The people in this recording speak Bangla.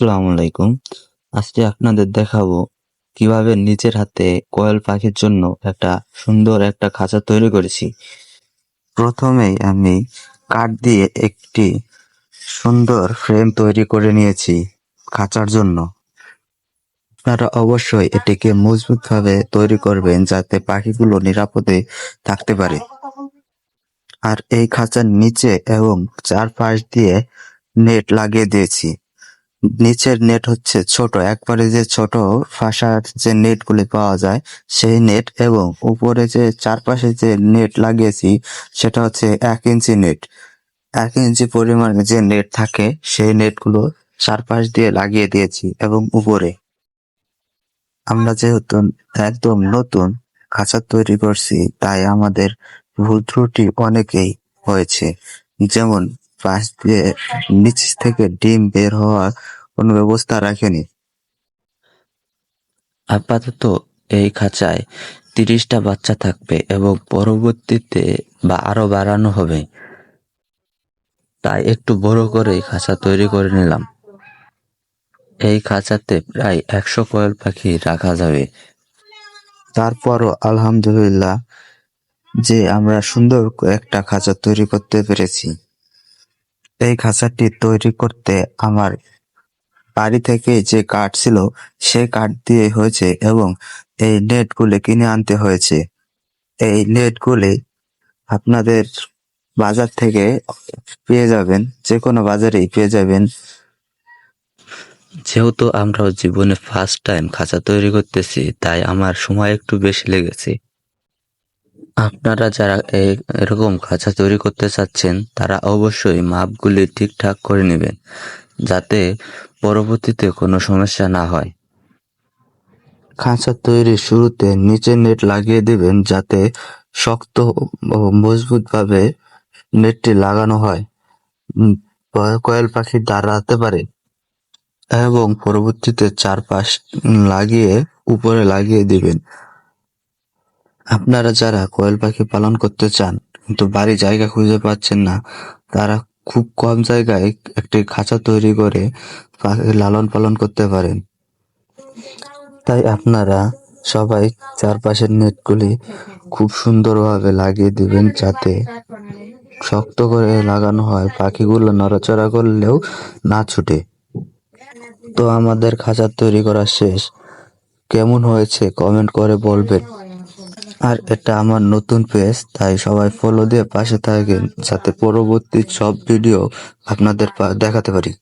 আসসালামু আলাইকুম। আজকে আপনাদের দেখাবো কিভাবে নিজের হাতে কোয়েল পাখির জন্য সুন্দর একটা খাঁচা তৈরি করেছি। প্রথমেই আমি কাঠ দিয়ে একটি সুন্দর ফ্রেম তৈরি করে নিয়েছি খাঁচার জন্য। আপনারা অবশ্যই এটিকে মজবুতভাবে তৈরি করবেন যাতে পাখিগুলো নিরাপদে থাকতে পারে। আর এই খাঁচার নিচে এবং চারপাশ দিয়ে নেট লাগিয়ে দিয়েছি। নিচের নেট হচ্ছে ছোট, একবারে যে ছোট ফাঁসার যে নেটগুলি পাওয়া যায় সেই নেট, এবং উপরে যে চারপাশে যে নেট লাগিয়েছি সেটা হচ্ছে 1 ইঞ্চি নেট। 1 ইঞ্চি পরিমাণে যে নেট থাকে সেই নেটগুলো চারপাশ দিয়ে লাগিয়ে দিয়েছি। এবং উপরে আমরা যেহেতু একদম নতুন খাঁচা তৈরি করছি, তাই আমাদের ভুল ত্রুটি অনেকেই হয়েছে। যেমন পাশ দিয়ে নিচ থেকে ডিম বের হওয়ার কোনো ব্যবস্থা রাখেনি। আপাতত এই খাঁচায় 30টা বাচ্চা থাকবে এবং পরবর্তীতে আরো বাড়ানো হবে, তাই একটু বড় করে খাঁচা তৈরি করে নিলাম। এই খাঁচাতে প্রায় 100 কোয়েল পাখি রাখা যাবে। তারপরও আলহামদুলিল্লাহ যে আমরা সুন্দর একটা খাঁচা তৈরি করতে পেরেছি। এই খাঁচাটি তৈরি করতে আমার বাড়ি থেকে যে কাঠ ছিল সেই কাঠ দিয়ে হয়েছে, এবং এই নেটগুলি কিনে আনতে হয়েছে। এই নেটগুলি আপনাদের বাজার থেকে পেয়ে যাবেন, যে কোনো বাজারেই পেয়ে যাবেন। যেহেতু আমরা জীবনে ফার্স্ট টাইম খাঁচা তৈরি করতেছি, তাই আমার সময় একটু বেশি লেগেছে। আপনারা যারা এরকম খাঁচা তৈরি করতে চাচ্ছেন তারা অবশ্যই মাপগুলি ঠিকঠাক করে নেবেন, যাতে পরবর্তীতে কোনো সমস্যা না হয়। খাঁচা তৈরির শুরুতে নিচে নেট লাগিয়ে দিবেন, যাতে শক্ত ও মজবুতভাবে নেটটি লাগানো হয়, কোয়েল পাখি দাঁড়াতে পারে। এবং পরবর্তীতে চারপাশ লাগিয়ে উপরে লাগিয়ে দিবেন। আপনারা যারা কোয়েল পাখি পালন করতে চান কিন্তু বাড়ি জায়গা খুঁজে পাচ্ছেন না, তারা খুব কম জায়গায় একটি খাঁচা তৈরি করে পাখি লালন পালন করতে পারেন। তাই আপনারা সবাই চারপাশের নেটগুলি খুব সুন্দরভাবে লাগিয়ে দিবেন, যাতে শক্ত করে লাগানো হয়, পাখিগুলো নড়াচড়া করলেও না ছুটে। তো আমাদের খাঁচা তৈরি করা শেষ। কেমন হয়েছে কমেন্ট করে বলবেন। আর এটা আমার নতুন পেজ, তাই সবাই ফলো দিয়ে পাশে থাকেন, যাতে পরবর্তী সব ভিডিও আপনাদের দেখাতে পারি।